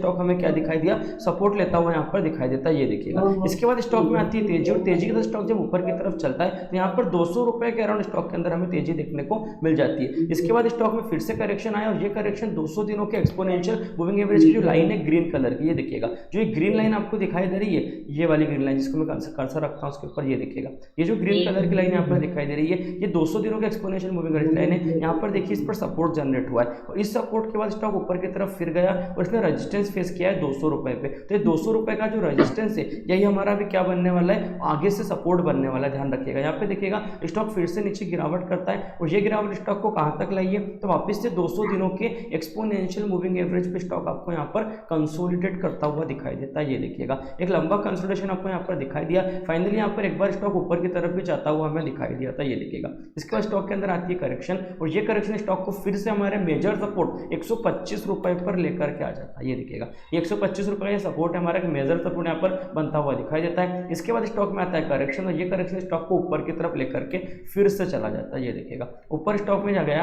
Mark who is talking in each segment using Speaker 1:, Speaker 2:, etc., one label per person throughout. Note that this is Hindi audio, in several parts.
Speaker 1: स्टॉक हमें क्या दिखाई दिया, सपोर्ट लेता हुआ यहाँ पर दिखाई देता है, ये देखिएगा। इसके बाद स्टॉक में आती है तेजी, और तेजी के साथ स्टॉक जब ऊपर की तरफ चलता है तो यहाँ पर 200 रुपए के अराउंड स्टॉक के अंदर हमें तेजी देखने को मिल जाती है। इसके बाद स्टॉक में फिर से करेक्शन आया, और ये करेक्शन 200 दिनों के एक्सपोनेंशियल मूविंग एवरेज की जो लाइन है ग्रीन कलर की, ये देखिएगा जो ये ग्रीन लाइन आपको दिखाई दे रही है, ये वाली ग्रीन लाइन जिसको मैं कर्सर रखता हूँ उसके ऊपर, ये देखिएगा ये जो ग्रीन कलर की लाइन यहाँ पर दिखाई दे रही है, ये 200 दिनों के एक्सपोनेंशियल मूविंग एवरेज लाइन है। यहाँ पर देखिए इस पर सपोर्ट जनरेट हुआ है, और इस सपोर्ट के बाद स्टॉक ऊपर की तरफ फिर गया और इसने रेजिस्टेंस फेस किया है 200 रुपए पे। तो ये 200 रुपए का जो रेजिस्टेंस है यही हमारा भी क्या बनने वाला है, आगे से सपोर्ट बनने वाला है, ध्यान रखिएगा। यहाँ पे देखिएगा स्टॉक फिर से नीचे गिरावट करता है, और ये गिरावट स्टॉक को कहां तक लाई है, तो वापस से 200 दिनों के एक्सपोनेंशियल मूविंग एवरेज पे स्टॉक आपको यहाँ पर कंसोलिडेट करता हुआ दिखाई देता है, ये देखिएगा एक लंबा कंसोलिडेशन आपको यहाँ पर दिखाई दिया। फाइनली यहाँ पर एक बार स्टॉक ऊपर की तरफ भी जाता हुआ हमें दिखाई दिया था, ये देखिएगा। इसके बाद स्टॉक के अंदर आती है करेक्शन, और ये करेक्शन स्टॉक को फिर से हमारे मेजर सपोर्ट 125 रुपए पर लेकर के आ जाता है, ये देखिएगा 125 रुपए का सपोर्ट है हमारा, मेजर सपोर्ट यहाँ पर बनता हुआ दिखाई देता है। इसके बाद स्टॉक में आता है करेक्शन, और ये करेक्शन स्टॉक को ऊपर की तरफ लेकर के फिर से चला जाता है, ये देखिएगा ऊपर स्टॉक में जा गया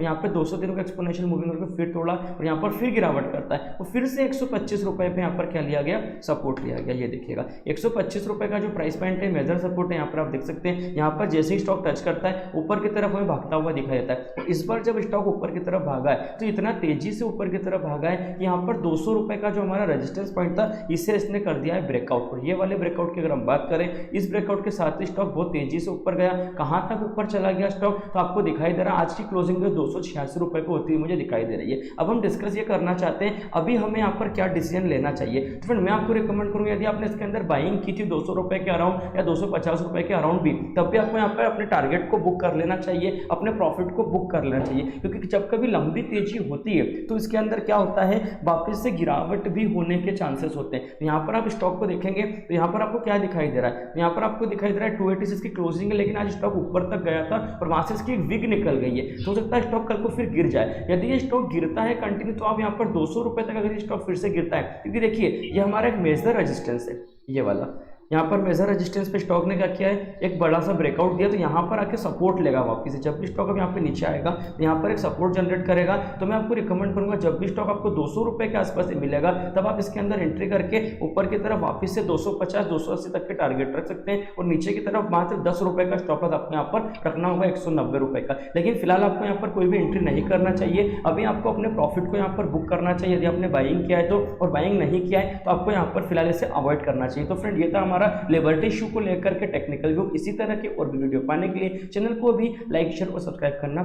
Speaker 1: यहाँ पे 200 दिनों का एक्सपोनेंशियल मूविंग एवरेज को फिर तोड़ा, और यहाँ पर फिर गिरावट करता है, और फिर से 125 रुपए पे यहाँ पर क्या लिया गया, सपोर्ट लिया गया, ये देखिएगा 125 रुपए का जो प्राइस पॉइंट है, मेजर सपोर्ट है, यहाँ पर आप देख सकते हैं। यहाँ पर जैसे ही स्टॉक टच करता है ऊपर की तरफ हमें भागता हुआ दिखाई देता है, और इस बार जब स्टॉक ऊपर की तरफ भागा है तो इतना तेजी से ऊपर की तरफ भागा है कि यहाँ पर 200 रुपए का जो हमारा रेजिस्टेंस पॉइंट था इसे इसने कर दिया है ब्रेकआउट। और ये वाले ब्रेकआउट की अगर हम बात करें, इस ब्रेकआउट के साथ ही स्टॉक बहुत तेजी से ऊपर गया। कहां तक ऊपर चला गया स्टॉक, तो आपको दिखाई दे रहा है आज की क्लोजिंग जो 286 रुपए पे होती है मुझे दिखाई दे रही है। अब हम डिस्कस ये करना चाहते हैं अभी हमें यहाँ पर क्या डिसीजन लेना चाहिए। तो फ्रेंड मैं आपको रिकमेंड करूंगा, यदि आपने इसके अंदर बाइंग की थी 200 रुपए के अराउंड या 250 रुपए के अराउंड भी, तब भी आपको यहाँ पर अपने टारगेट को बुक कर लेना चाहिए, अपने प्रॉफिट को बुक कर लेना चाहिए। क्योंकि जब कभी लंबी तेजी होती है तो इसके अंदर क्या होता है, वापस से गिरावट भी होने के चांसेस होते हैं। तो यहाँ पर आप स्टॉक को देखेंगे तो यहाँ पर आपको क्या दिखाई दे रहा है, यहाँ पर आपको दिखाई दे रहा है 286 की क्लोजिंग है, लेकिन आज स्टॉक ऊपर तक गया था और वहां से इसकी एक विग निकल गई है। तो हो सकता है स्टॉक कल को फिर गिर जाए। यदि ये स्टॉक गिरता है कंटिन्यू, तो आप यहाँ पर 200 रुपए तक अगर ये स्टॉक फिर से गिरता है, क्योंकि देखिए ये हमारा एक मेजर रेजिस्टेंस है, ये वाला यहाँ पर मेजर रेजिस्टेंस पे स्टॉक ने क्या किया है, एक बड़ा सा ब्रेकआउट दिया, तो यहाँ पर आके सपोर्ट लेगा वापस से। जब भी स्टॉक अब यहाँ पे नीचे आएगा तो यहाँ पर एक सपोर्ट जनरेट करेगा। तो मैं आपको रिकमेंड करूंगा जब भी स्टॉक आपको 200 रुपए के आसपास से मिलेगा तब आप इसके अंदर एंट्री करके ऊपर की तरफ वापस से 250 280 तक के टारगेट रख सकते हैं, और नीचे की तरफ मात्र 10 रुपए का स्टॉप लॉस आपको यहाँ पर रखना होगा 190 रुपए का। लेकिन फिलहाल आपको यहाँ पर कोई भी एंट्री नहीं करना चाहिए, अभी आपको अपने प्रॉफिट को यहाँ पर बुक करना चाहिए यदि आपने बाइंग किया है तो, और बाइंग नहीं किया है तो आपको यहाँ पर फिलहाल इसे अवॉइड करना चाहिए। तो फ्रेंड ये था हमारा लिबर्टी इशू को लेकर के टेक्निकल व्यू। इसी तरह के और भी वीडियो पाने के लिए चैनल को भी लाइक शेयर और सब्सक्राइब करना